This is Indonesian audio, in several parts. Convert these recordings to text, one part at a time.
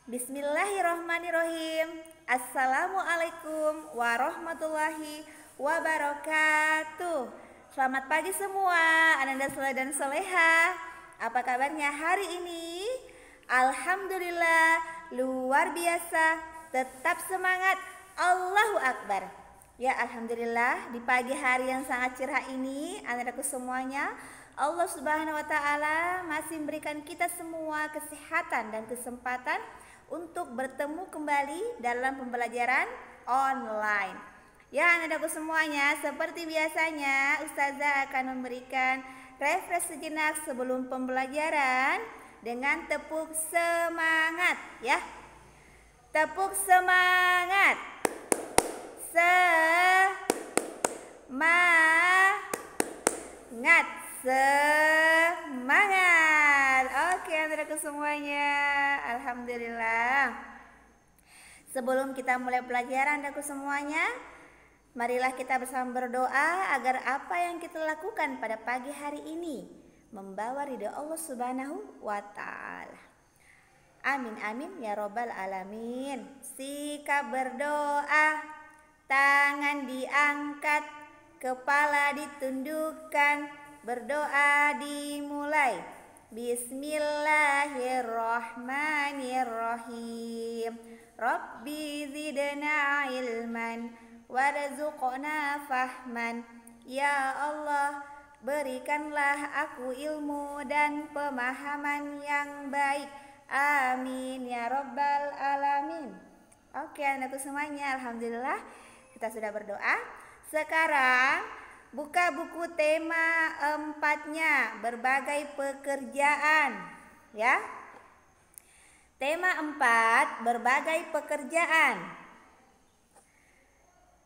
Bismillahirrohmanirrohim. Assalamualaikum warahmatullahi wabarakatuh. Selamat pagi semua Ananda Soleh dan Soleha. Apa kabarnya hari ini? Alhamdulillah luar biasa. Tetap semangat. Allahu Akbar. Ya Alhamdulillah di pagi hari yang sangat cerah ini Anandaku semuanya, Allah Subhanahu wa Ta'ala masih memberikan kita semua kesehatan dan kesempatan untuk bertemu kembali dalam pembelajaran online. Ya anakku semuanya, seperti biasanya Ustazah akan memberikan refresh sejenak sebelum pembelajaran dengan tepuk semangat ya. Tepuk semangat. Semangat. Oke anakku semuanya, alhamdulillah. Sebelum kita mulai pelajaran anakku semuanya, marilah kita bersama berdoa agar apa yang kita lakukan pada pagi hari ini membawa ridha Allah Subhanahu wa Ta'ala. Amin amin ya robbal alamin. Sikap berdoa, tangan diangkat, kepala ditundukkan, berdoa dimulai. Bismillahirrahmanirrahim. Rabbi zidna ilman warzuqna fahman. Ya Allah, berikanlah aku ilmu dan pemahaman yang baik. Amin ya robbal alamin. Oke anakku semuanya, alhamdulillah kita sudah berdoa. Sekarang buka buku tema 4-nya, berbagai pekerjaan ya. Tema 4, berbagai pekerjaan.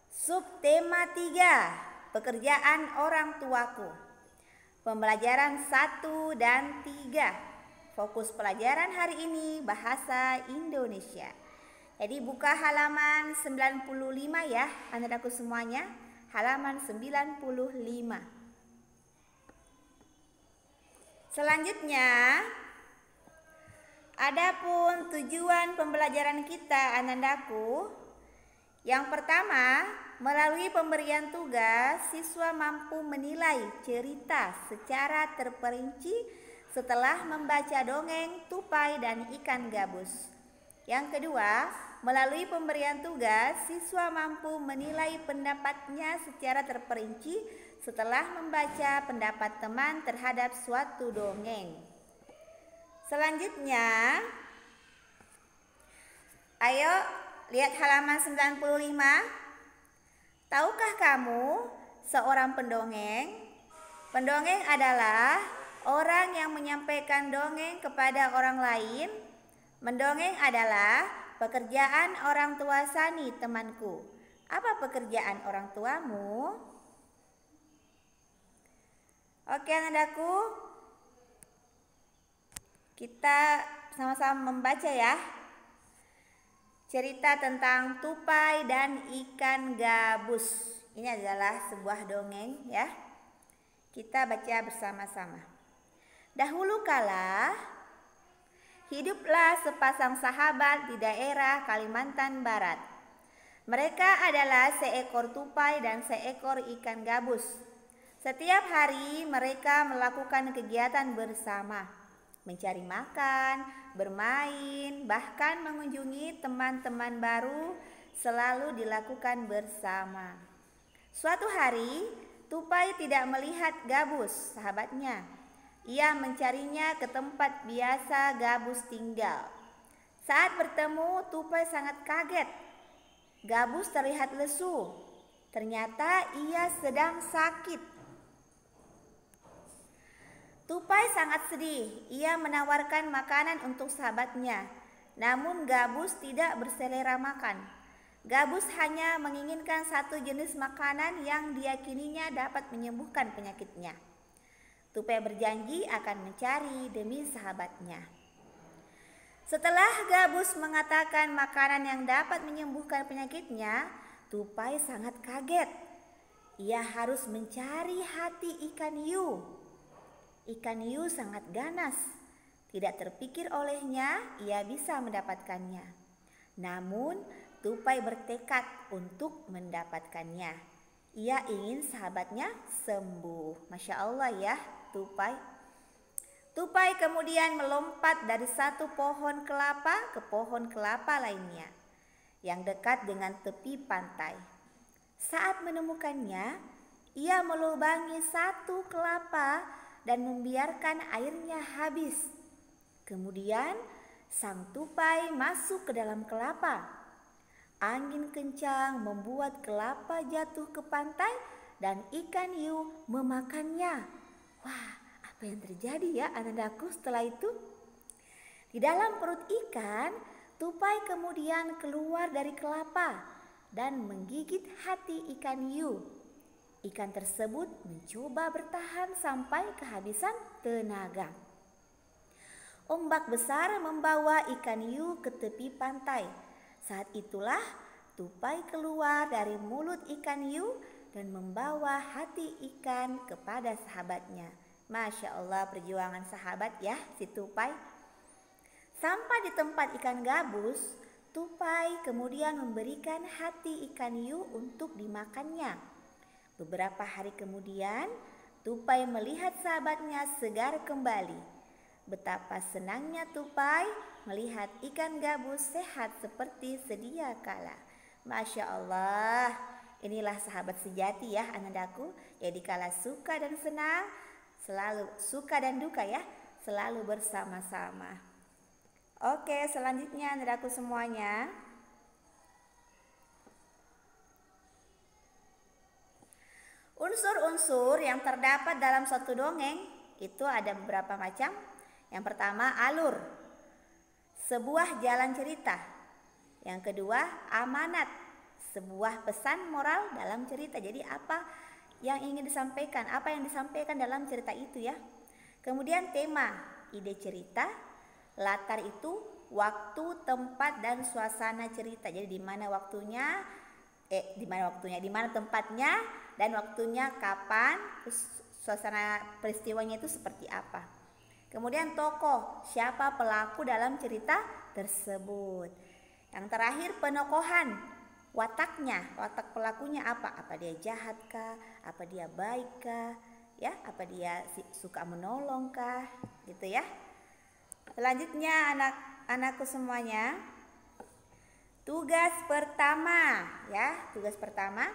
Subtema 3, pekerjaan orang tuaku. Pembelajaran 1 dan 3. Fokus pelajaran hari ini bahasa Indonesia. Jadi buka halaman 95 ya anak-anakku semuanya. Halaman 95. Selanjutnya, adapun tujuan pembelajaran kita anak-anakku. Yang pertama, melalui pemberian tugas, siswa mampu menilai cerita secara terperinci setelah membaca dongeng Tupai dan Ikan Gabus. Yang kedua, melalui pemberian tugas, siswa mampu menilai pendapatnya secara terperinci setelah membaca pendapat teman terhadap suatu dongeng. Selanjutnya, ayo lihat halaman 95. Tahukah kamu seorang pendongeng? Pendongeng adalah orang yang menyampaikan dongeng kepada orang lain. Mendongeng adalah pekerjaan orang tua Sani temanku. Apa pekerjaan orang tuamu? Oke anakku, kita sama-sama membaca ya. Cerita tentang Tupai dan Ikan Gabus. Ini adalah sebuah dongeng ya. Kita baca bersama-sama. Dahulu kala hiduplah sepasang sahabat di daerah Kalimantan Barat. Mereka adalah seekor tupai dan seekor ikan gabus. Setiap hari mereka melakukan kegiatan bersama, mencari makan, bermain, bahkan mengunjungi teman-teman baru selalu dilakukan bersama. Suatu hari, tupai tidak melihat gabus, sahabatnya. Ia mencarinya ke tempat biasa gabus tinggal. Saat bertemu, tupai sangat kaget. Gabus terlihat lesu. Ternyata ia sedang sakit. Tupai sangat sedih. Ia menawarkan makanan untuk sahabatnya. Namun gabus tidak berselera makan. Gabus hanya menginginkan satu jenis makanan yang diyakininya dapat menyembuhkan penyakitnya. Tupai berjanji akan mencari demi sahabatnya. Setelah gabus mengatakan makanan yang dapat menyembuhkan penyakitnya, Tupai sangat kaget. Ia harus mencari hati ikan hiu. Ikan hiu sangat ganas. Tidak terpikir olehnya ia bisa mendapatkannya. Namun tupai bertekad untuk mendapatkannya. Ia ingin sahabatnya sembuh. Masya Allah ya, tupai. Tupai kemudian melompat dari satu pohon kelapa ke pohon kelapa lainnya yang dekat dengan tepi pantai. Saat menemukannya, ia melubangi satu kelapa dan membiarkan airnya habis. Kemudian sang tupai masuk ke dalam kelapa. Angin kencang membuat kelapa jatuh ke pantai dan ikan hiu memakannya. Wah, apa yang terjadi ya anandaku setelah itu? Di dalam perut ikan, tupai kemudian keluar dari kelapa dan menggigit hati ikan hiu. Ikan tersebut mencoba bertahan sampai kehabisan tenaga. Ombak besar membawa ikan hiu ke tepi pantai. Saat itulah tupai keluar dari mulut ikan hiu dan membawa hati ikan kepada sahabatnya. Masya Allah, perjuangan sahabat ya si tupai. Sampai di tempat ikan gabus, tupai kemudian memberikan hati ikan hiu untuk dimakannya. Beberapa hari kemudian, tupai melihat sahabatnya segar kembali. Betapa senangnya tupai melihat ikan gabus sehat seperti sedia kala. Masya Allah, inilah sahabat sejati ya anandaku. Jadi kala suka dan senang, selalu suka dan duka ya, selalu bersama-sama. Oke, selanjutnya anandaku semuanya. Unsur-unsur yang terdapat dalam suatu dongeng itu ada beberapa macam. Yang pertama, alur, sebuah jalan cerita. Yang kedua, amanat, sebuah pesan moral dalam cerita. Jadi apa yang ingin disampaikan, apa yang disampaikan dalam cerita itu ya. Kemudian tema, ide cerita. Latar itu waktu, tempat, dan suasana cerita. Jadi di mana tempatnya, dan waktunya kapan, suasana peristiwanya itu seperti apa. Kemudian tokoh, siapa pelaku dalam cerita tersebut. Yang terakhir penokohan, wataknya, watak pelakunya apa? Apa dia jahat kah? Apa dia baik kah? Ya, apa dia suka menolong kah? Gitu ya. Selanjutnya anak-anakku semuanya, tugas pertama ya, tugas pertama.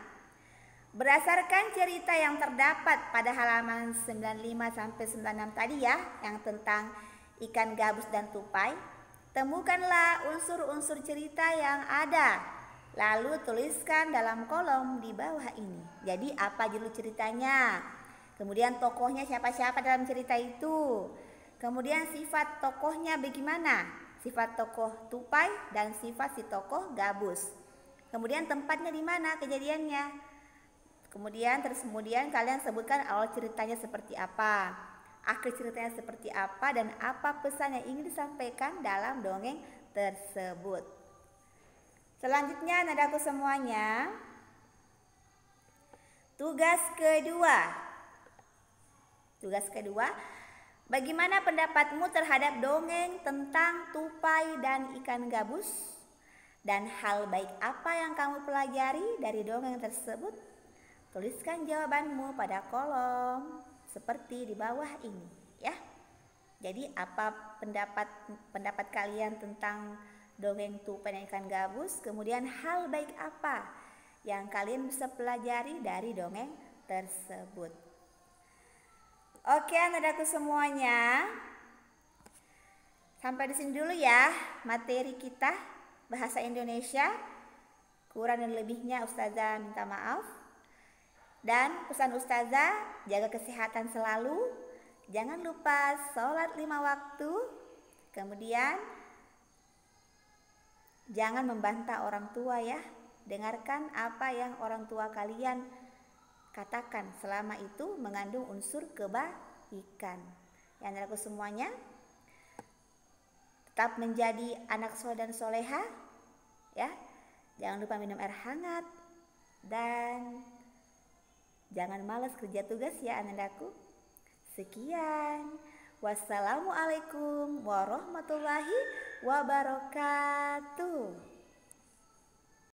Berdasarkan cerita yang terdapat pada halaman 95 sampai 96 tadi ya, yang tentang ikan gabus dan tupai, temukanlah unsur-unsur cerita yang ada. Lalu tuliskan dalam kolom di bawah ini. Jadi apa judul ceritanya? Kemudian tokohnya siapa-siapa dalam cerita itu. Kemudian sifat tokohnya bagaimana? Sifat tokoh tupai dan sifat si tokoh gabus. Kemudian tempatnya di mana kejadiannya? Kemudian kalian sebutkan awal ceritanya seperti apa, akhir ceritanya seperti apa, dan apa pesan yang ingin disampaikan dalam dongeng tersebut. Selanjutnya nadaku semuanya, tugas kedua, bagaimana pendapatmu terhadap dongeng tentang tupai dan ikan gabus? Dan hal baik apa yang kamu pelajari dari dongeng tersebut? Tuliskan jawabanmu pada kolom seperti di bawah ini ya. Jadi apa pendapat kalian tentang dongeng tupai dan ikan gabus? Kemudian hal baik apa yang kalian bisa pelajari dari dongeng tersebut? Oke, anak-anakku semuanya. Sampai di sini dulu ya materi kita bahasa Indonesia. Kurang dan lebihnya Ustazah minta maaf. Dan pesan Ustazah, jaga kesehatan selalu. Jangan lupa sholat 5 waktu. Kemudian jangan membantah orang tua ya. Dengarkan apa yang orang tua kalian katakan, selama itu mengandung unsur kebaikan. Ya anak-anakku semuanya, tetap menjadi anak soleh dan soleha ya. Jangan lupa minum air hangat dan jangan malas kerja tugas ya anak-anakku. Sekian. Wassalamualaikum warahmatullahi wabarakatuh.